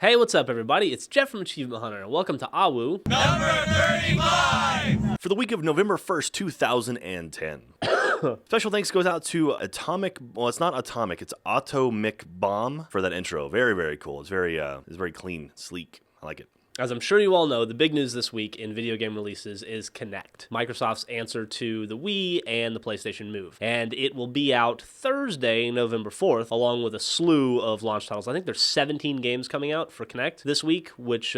Hey, what's up, everybody? It's Jeff from Achievement Hunter, and welcome to AHWU Number 35! For the week of November 1st, 2010. Special thanks goes out to Atomic, well, it's not Atomic, it's Atomic Bomb for that intro. Very, very cool. It's very clean, sleek. I like it. As I'm sure you all know, the big news this week in video game releases is Kinect, Microsoft's answer to the Wii and the PlayStation Move. And it will be out Thursday, November 4th, along with a slew of launch titles. I think there's 17 games coming out for Kinect this week, which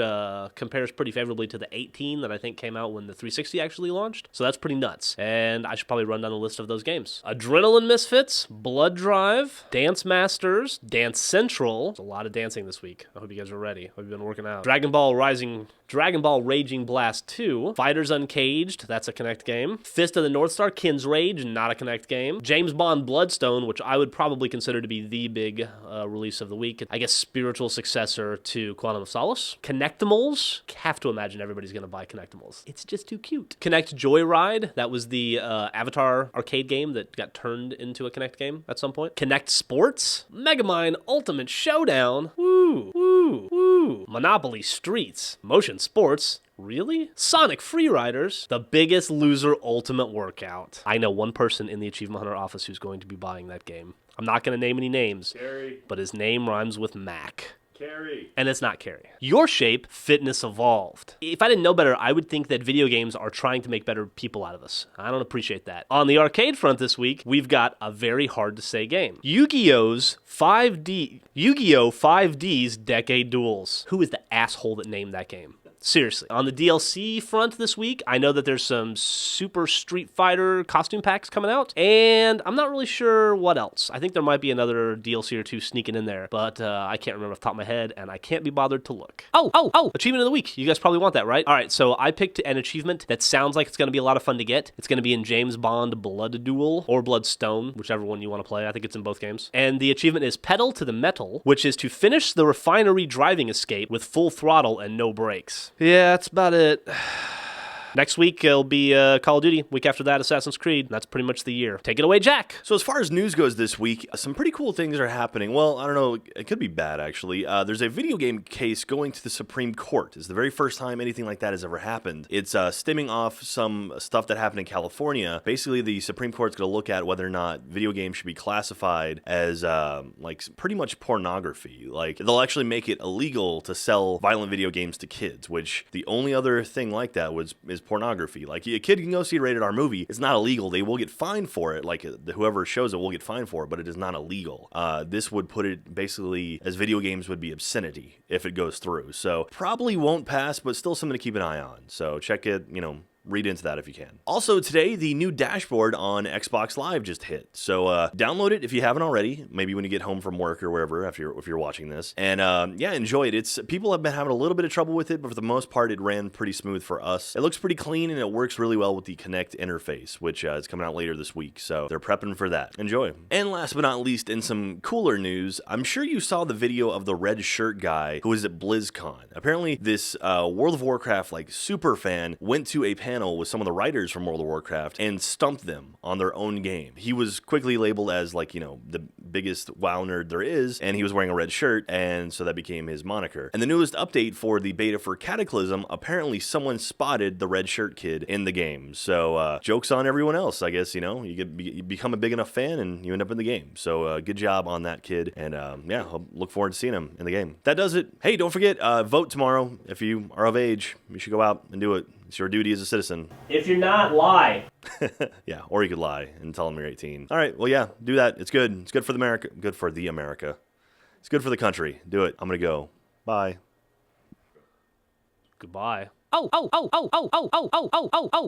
compares pretty favorably to the 18 that I think came out when the 360 actually launched. So that's pretty nuts. And I should probably run down the list of those games. Adrenaline Misfits, Blood Drive, Dance Masters, Dance Central. There's a lot of dancing this week. I hope you guys are ready. Hope you've been working out. Dragon Ball Raging Blast 2, Fighters Uncaged, that's a Kinect game, Fist of the North Star, Kin's Rage, not a Kinect game, James Bond Bloodstone, which I would probably consider to be the big release of the week, I guess spiritual successor to Quantum of Solace, Kinectimals, have to imagine everybody's going to buy Kinectimals. It's just too cute. Kinect Joyride, that was the Avatar arcade game that got turned into a Kinect game at some point, Kinect Sports, Megamind Ultimate Showdown, woo, woo, woo, Monopoly Streets, Motion Sports, really? Sonic Freeriders, The Biggest Loser Ultimate Workout. I know one person in the Achievement Hunter office who's going to be buying that game. I'm not going to name any names, Carrie. But his name rhymes with Mac. Carrie. And it's not Carrie. Your Shape, Fitness Evolved. If I didn't know better, I would think that video games are trying to make better people out of us. I don't appreciate that. On the arcade front this week, we've got a very hard to say game. Yu-Gi-Oh! 5D's Decade Duels. Who is the asshole that named that game? Seriously. On the DLC front this week, I know that there's some Super Street Fighter costume packs coming out, and I'm not really sure what else. I think there might be another DLC or two sneaking in there, but I can't remember off the top of my head, and I can't be bothered to look. Oh! Achievement of the week. You guys probably want that, right? All right, so I picked an achievement that sounds like it's going to be a lot of fun to get. It's going to be in James Bond Blood Duel, or Bloodstone, whichever one you want to play. I think it's in both games. And the achievement is Pedal to the Metal, which is to finish the refinery driving escape with full throttle and no brakes. Yeah, that's about it. Next week, it'll be Call of Duty. Week after that, Assassin's Creed. That's pretty much the year. Take it away, Jack. So as far as news goes this week, some pretty cool things are happening. Well, I don't know. It could be bad, actually. There's a video game case going to the Supreme Court. It's the very first time anything like that has ever happened. It's stemming off some stuff that happened in California. Basically, the Supreme Court's going to look at whether or not video games should be classified as like pretty much pornography. Like, they'll actually make it illegal to sell violent video games to kids, which the only other thing like that is pornography. Like, a kid can go see a rated R movie. It's not illegal. They will get fined for it. Like, whoever shows it will get fined for it, but it is not illegal. This would put it basically as video games would be obscenity if it goes through. So probably won't pass, but still something to keep an eye on. So check it, read into that if you can. Also today, the new dashboard on Xbox Live just hit. So download it if you haven't already, maybe when you get home from work or wherever, if you're watching this. And yeah, enjoy it. People have been having a little bit of trouble with it, but for the most part, it ran pretty smooth for us. It looks pretty clean and it works really well with the Kinect interface, which is coming out later this week. So they're prepping for that. Enjoy. And last but not least, in some cooler news, I'm sure you saw the video of the red shirt guy who was at BlizzCon. Apparently this World of Warcraft super fan went to a panel with some of the writers from World of Warcraft and stumped them on their own game. He was quickly labeled as the biggest WoW nerd there is, and he was wearing a red shirt, and so that became his moniker. And the newest update for the beta for Cataclysm, apparently someone spotted the red shirt kid in the game. So joke's on everyone else, I guess. You become a big enough fan and you end up in the game. So good job on that kid, and yeah, I'll look forward to seeing him in the game. That does it. Hey, don't forget, vote tomorrow. If you are of age, you should go out and do it. It's your duty as a citizen. If you're not, lie. Yeah, or you could lie and tell them you're 18. All right, well, yeah, do that. It's good. It's good for the America. Good for the America. It's good for the country. Do it. I'm going to go. Bye. Goodbye.